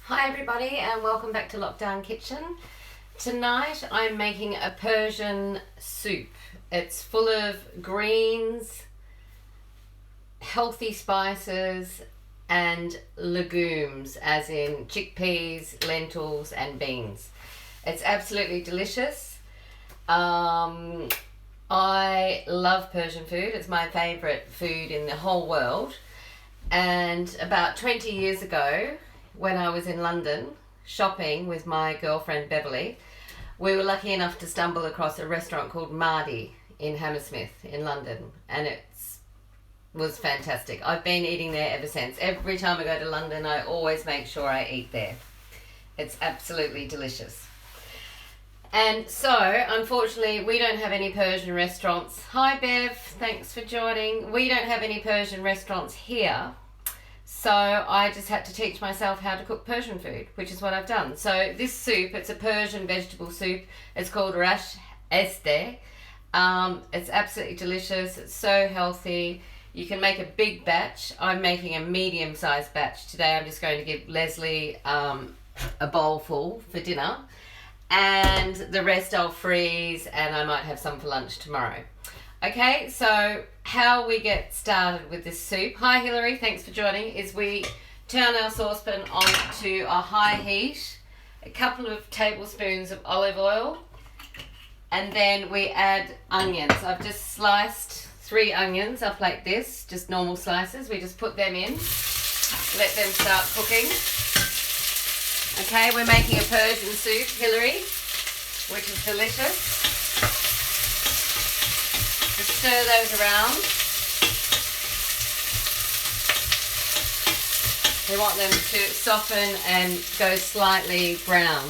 Hi everybody and welcome back to Lockdown Kitchen. Tonight I'm making a Persian soup. It's full of greens, healthy spices and legumes, as in chickpeas, lentils and beans. It's absolutely delicious. I love Persian food. It's my favourite food in the whole world. And about 20 years ago, when I was in London shopping with my girlfriend Beverly, we were lucky enough to stumble across a restaurant called Mardi in Hammersmith in London, and it was fantastic. I've been eating there ever since. Every time I go to London, I always make sure I eat there. It's absolutely delicious. And so, unfortunately, we don't have any Persian restaurants. Hi Bev, thanks for joining. We don't have any Persian restaurants here. So I just had to teach myself how to cook Persian food, which is what I've done. So this soup, it's a Persian vegetable soup. It's called Reshteh. It's absolutely delicious. It's so healthy. You can make a big batch. I'm making a medium-sized batch today. I'm just going to give Leslie a bowl full for dinner. And the rest I'll freeze, and I might have some for lunch tomorrow. Okay, so how we get started with this soup, hi Hilary, thanks for joining, is we turn our saucepan on to a high heat, a couple of tablespoons of olive oil, and then we add onions. I've just sliced 3 onions up like this, just normal slices. We just put them in, let them start cooking. Okay, we're making a Persian soup, Hilary, which is delicious. Just stir those around. We want them to soften and go slightly brown.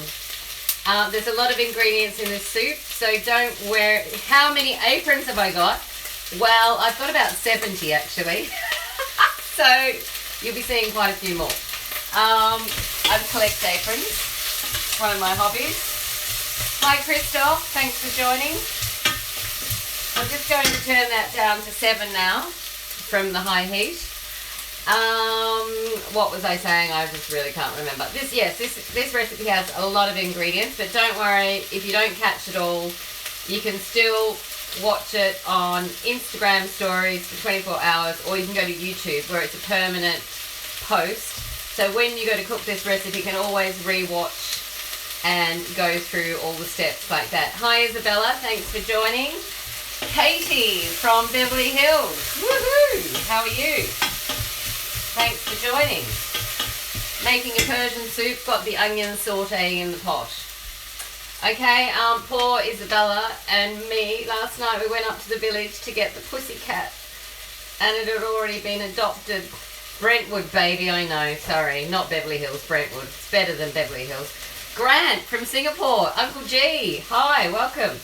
There's a lot of ingredients in this soup, so don't wear... How many aprons have I got? Well, I've got about 70 actually. So you'll be seeing quite a few more. I collect aprons. It's one of my hobbies. Hi Christoph, thanks for joining. I'm just going to turn that down to 7 now from the high heat. What was I saying? I just really can't remember. This recipe has a lot of ingredients, but don't worry if you don't catch it all. You can still watch it on Instagram stories for 24 hours, or you can go to YouTube where it's a permanent post. So when you go to cook this recipe, you can always re-watch and go through all the steps like that. Hi Isabella, thanks for joining. Katie from Beverly Hills, woohoo! How are you? Thanks for joining. Making a Persian soup, got the onions sauteing in the pot. Okay, poor Isabella and me, last night we went up to the village to get the pussycat, and it had already been adopted. Brentwood baby, I know, sorry, not Beverly Hills, Brentwood. It's better than Beverly Hills. Grant from Singapore, Uncle G, hi, welcome.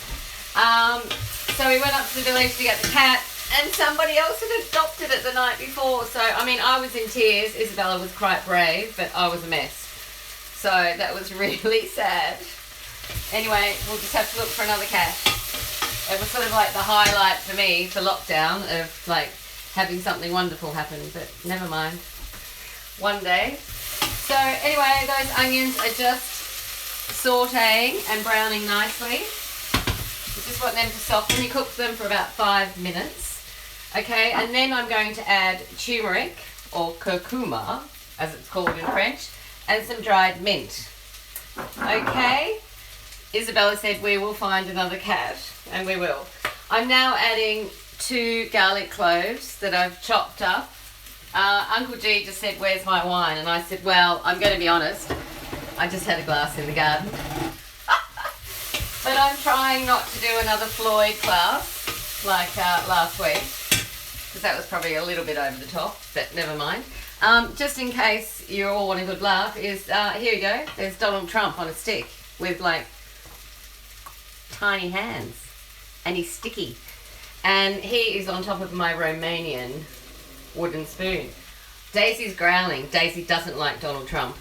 So we went up to the village to get the cat, and somebody else had adopted it the night before. So, I mean, I was in tears. Isabella was quite brave, but I was a mess. So that was really sad. Anyway, we'll just have to look for another cat. It was sort of like the highlight for me for lockdown of like having something wonderful happen, but never mind. One day. So anyway, those onions are just sauteing and browning nicely. You just want them to soften. You cook them for about 5 minutes. Okay, and then I'm going to add turmeric, or curcuma, as it's called in French, and some dried mint. Okay, Isabella said we will find another cat, and we will. I'm now adding 2 garlic cloves that I've chopped up. Uncle G just said, where's my wine? And I said, well, I'm going to be honest, I just had a glass in the garden. But I'm trying not to do another Floyd class like last week, because that was probably a little bit over the top, but never mind. Just in case you all want a good laugh, is here you go. There's Donald Trump on a stick with like tiny hands, and he's sticky. And he is on top of my Romanian wooden spoon. Daisy's growling. Daisy doesn't like Donald Trump.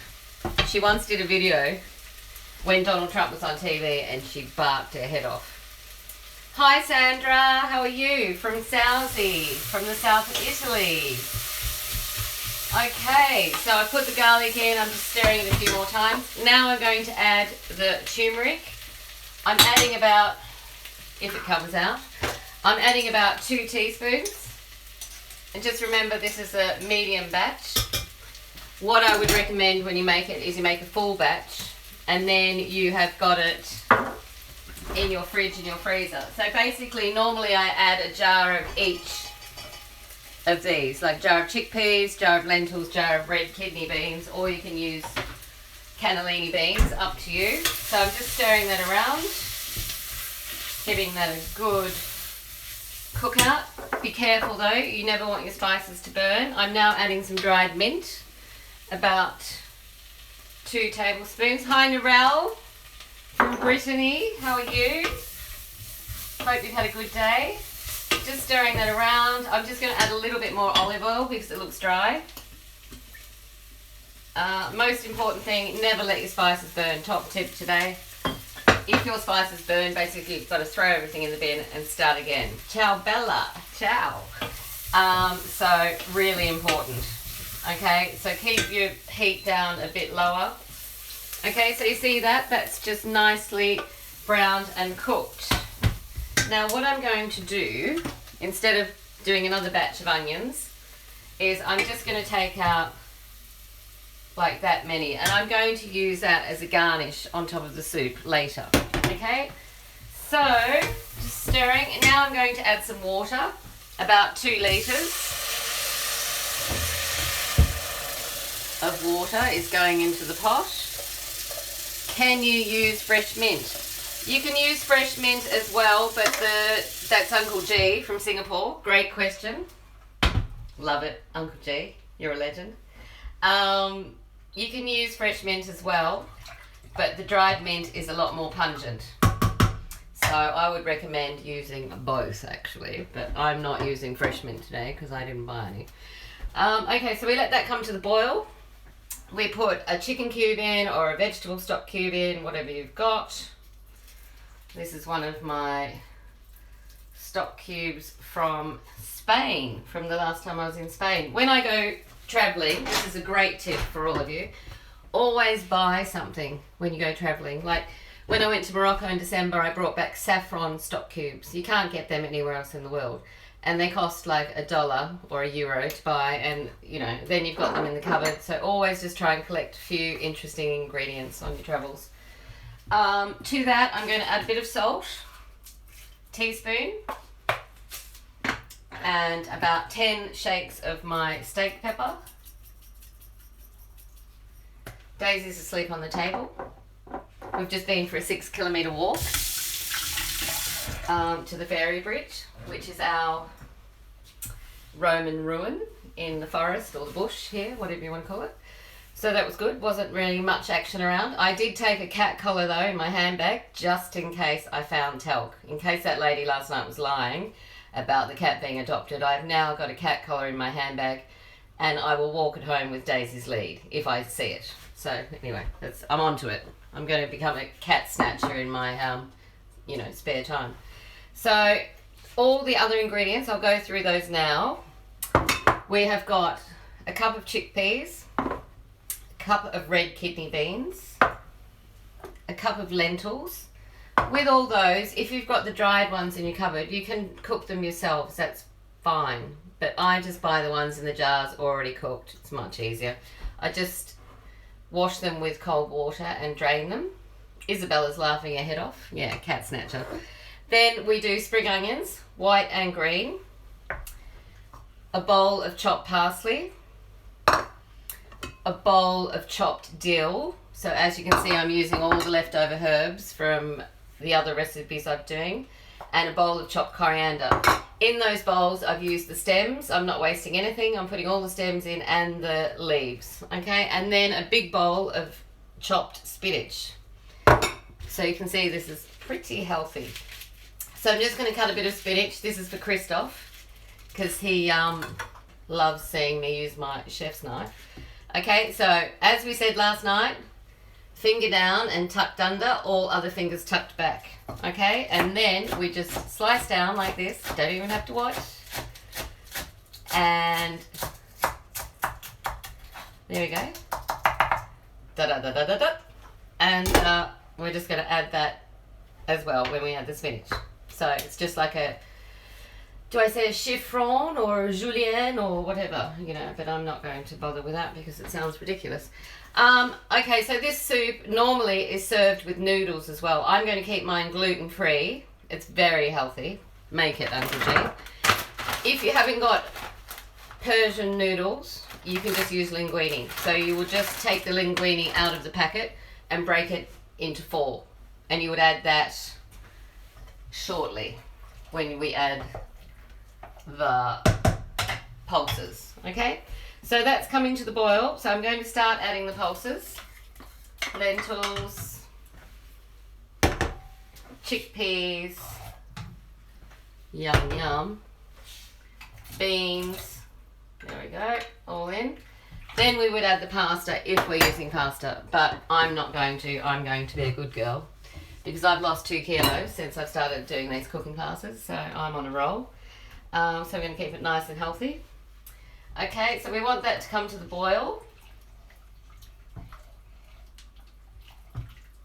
She once did a video when Donald Trump was on TV and she barked her head off. Hi Sandra, how are you? From Southie, from the south of Italy. Okay, so I put the garlic in, I'm just stirring it a few more times. Now I'm going to add the turmeric. I'm adding about, if it comes out, I'm adding about 2 teaspoons. And just remember, this is a medium batch. What I would recommend when you make it is you make a full batch and then you have got it in your fridge and your freezer. So basically, normally I add a jar of each of these, like jar of chickpeas, jar of lentils, jar of red kidney beans, or you can use cannellini beans, up to you. So I'm just stirring that around, giving that a good cook out. Be careful though, you never want your spices to burn. I'm now adding some dried mint, about 2 tablespoons. Hi Narelle from Brittany, how are you? Hope you've had a good day. Just stirring that around. I'm just going to add a little bit more olive oil because it looks dry. Most important thing, never let your spices burn. Top tip today. If your spices burn, basically you've got to throw everything in the bin and start again. Ciao Bella, ciao. So really important. Okay, so keep your heat down a bit lower. Okay, so you see that? That's just nicely browned and cooked. Now what I'm going to do, instead of doing another batch of onions, is I'm just going to take out like that many, and I'm going to use that as a garnish on top of the soup later. Okay, so just stirring. Now I'm going to add some water, about 2 litres of water is going into the pot. Can you use fresh mint? You can use fresh mint as well, but that's Uncle G from Singapore. Great question. Love it, Uncle G. You're a legend. You can use fresh mint as well, but the dried mint is a lot more pungent. So I would recommend using both actually, but I'm not using fresh mint today because I didn't buy any. Okay, so we let that come to the boil. We put a chicken cube in or a vegetable stock cube in, whatever you've got. This is one of my stock cubes from Spain, from the last time I was in Spain. When I go traveling, this is a great tip for all of you, always buy something when you go traveling. Like when I went to Morocco in December, I brought back saffron stock cubes. You can't get them anywhere else in the world. And they cost like $1 or €1 to buy, and you know, then you've got them in the cupboard. So always just try and collect a few interesting ingredients on your travels. To that, I'm going to add a bit of salt, teaspoon, and about 10 shakes of my steak pepper. Daisy's asleep on the table. We've just been for a 6-kilometre walk to the Fairy Bridge, which is our Roman ruin in the forest or the bush here, whatever you want to call it. So that was good. Wasn't really much action around. I did take a cat collar though in my handbag just in case I found talc. In case that lady last night was lying about the cat being adopted, I've now got a cat collar in my handbag and I will walk it home with Daisy's lead if I see it. So anyway, I'm onto it. I'm going to become a cat snatcher in my spare time. So all the other ingredients, I'll go through those now. We have got a cup of chickpeas, cup of red kidney beans, a cup of lentils. With all those, if you've got the dried ones in your cupboard, you can cook them yourselves, that's fine. But I just buy the ones in the jars already cooked, it's much easier. I just wash them with cold water and drain them. Isabella's laughing her head off. Yeah, cat snatcher. Then we do spring onions, white and green, a bowl of chopped parsley, a bowl of chopped dill. So as you can see, I'm using all the leftover herbs from the other recipes I'm doing, and a bowl of chopped coriander. In those bowls, I've used the stems. I'm not wasting anything. I'm putting all the stems in and the leaves, okay? And then a big bowl of chopped spinach. So you can see this is pretty healthy. So I'm just going to cut a bit of spinach. This is for Christoph, because he loves seeing me use my chef's knife. Okay, so as we said last night, finger down and tucked under, all other fingers tucked back. Okay, and then we just slice down like this, don't even have to watch. And There we go. Da-da-da-da-da-da. And we're just going to add that as well when we add the spinach. So it's just like a, do I say a chiffon or a julienne or whatever, you know, but I'm not going to bother with that because it sounds ridiculous. Okay, so this soup normally is served with noodles as well. I'm going to keep mine gluten-free. It's very healthy. Make it, Uncle G. If you haven't got Persian noodles, you can just use linguine. So you will just take the linguine out of the packet and break it into 4. And you would add that shortly when we add the pulses. Okay? So that's coming to the boil. So I'm going to start adding the pulses. Lentils, chickpeas, yum yum, beans, there we go, all in. Then we would add the pasta if we're using pasta, but I'm not going to. I'm going to be a good girl because I've lost 2 kilos since I've started doing these cooking classes, so I'm on a roll. So I'm going to keep it nice and healthy. Okay, so we want that to come to the boil.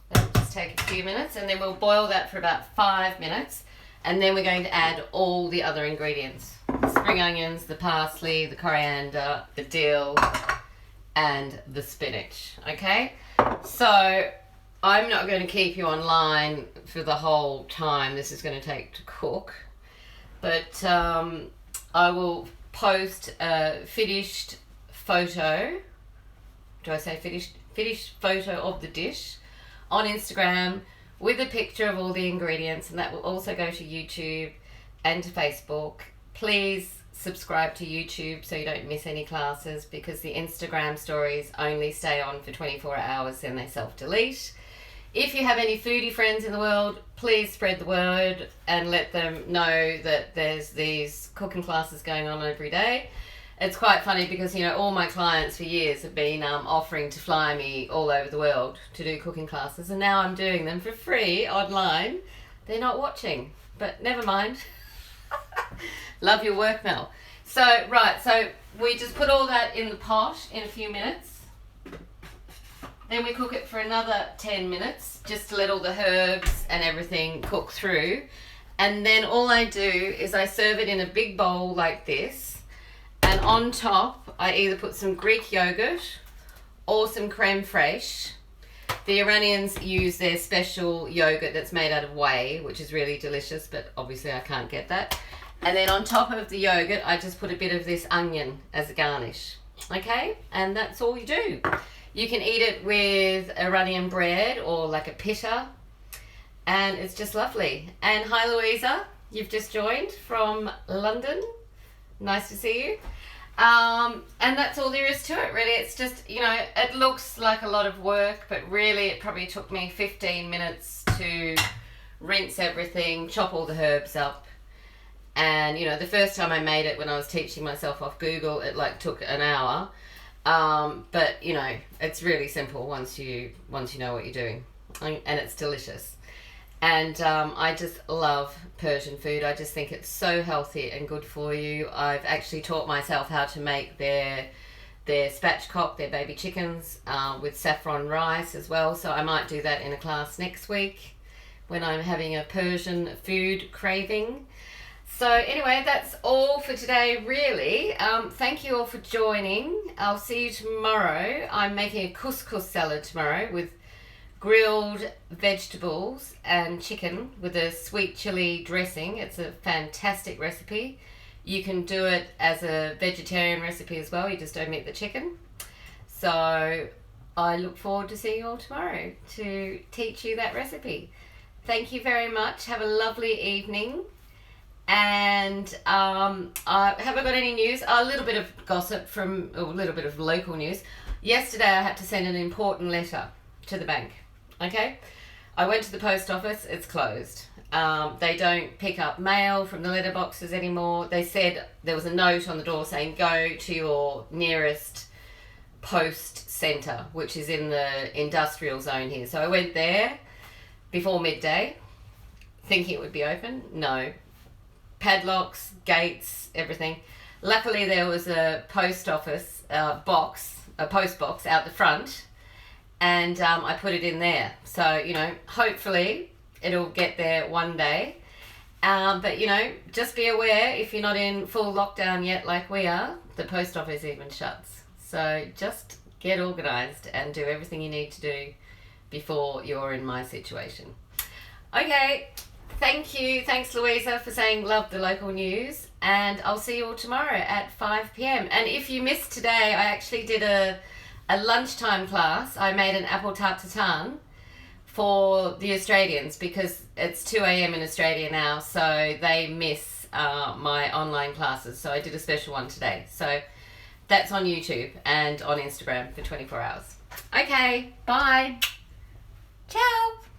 That'll just take a few minutes, and then we'll boil that for about 5 minutes, and then we're going to add all the other ingredients. The spring onions, the parsley, the coriander, the dill, and the spinach. Okay, so I'm not going to keep you online for the whole time this is going to take to cook, but I will post a finished photo. Do I say finished photo of the dish on Instagram with a picture of all the ingredients, and that will also go to YouTube and to Facebook. Please subscribe to YouTube so you don't miss any classes, because the Instagram stories only stay on for 24 hours, then they self-delete. If you have any foodie friends in the world, please spread the word and let them know that there's these cooking classes going on every day. It's quite funny because, you know, all my clients for years have been offering to fly me all over the world to do cooking classes, and now I'm doing them for free online. They're not watching, but never mind. Love your work, Mel. So, right, so we just put all that in the pot in a few minutes. Then we cook it for another 10 minutes just to let all the herbs and everything cook through. And then all I do is I serve it in a big bowl like this. And on top, I either put some Greek yogurt or some creme fraiche. The Iranians use their special yogurt that's made out of whey, which is really delicious, but obviously I can't get that. And then on top of the yogurt, I just put a bit of this onion as a garnish. Okay? And that's all you do. You can eat it with Iranian bread or like a pita, and it's just lovely. And hi Louisa, you've just joined from London. Nice to see you. And that's all there is to it, really. It's just, you know, it looks like a lot of work, but really it probably took me 15 minutes to rinse everything, chop all the herbs up. And, you know, the first time I made it when I was teaching myself off Google, it like took an hour. But you know, it's really simple once you know what you're doing, and it's delicious. And I just love Persian food. I just think it's so healthy and good for you. I've actually taught myself how to make their spatchcock, their baby chickens, with saffron rice as well. So I might do that in a class next week when I'm having a Persian food craving. So anyway, that's all for today, really. Thank you all for joining. I'll see you tomorrow. I'm making a couscous salad tomorrow with grilled vegetables and chicken with a sweet chili dressing. It's a fantastic recipe. You can do it as a vegetarian recipe as well. You just omit the chicken. So I look forward to seeing you all tomorrow to teach you that recipe. Thank you very much. Have a lovely evening. And have I got any news? A little bit of gossip from a little bit of local news. Yesterday I had to send an important letter to the bank. Okay, I went to the post office. It's closed. They don't pick up mail from the letterboxes anymore. They said there was a note on the door saying go to your nearest post centre, which is in the industrial zone here. So I went there before midday thinking it would be open. No. Padlocks, gates, everything. Luckily there was a post office box a post box out the front, and I put it in there. So, you know, hopefully it'll get there one day. But, you know, just be aware, if you're not in full lockdown yet like we are, the post office even shuts. So just get organised and do everything you need to do before you're in my situation. Okay, thank you. Thanks, Louisa, for saying love the local news. And I'll see you all tomorrow at 5 p.m. And if you missed today, I actually did a lunchtime class. I made an apple tart tatin for the Australians because it's 2 a.m. in Australia now, so they miss my online classes. So I did a special one today. So that's on YouTube and on Instagram for 24 hours. Okay, bye. Ciao.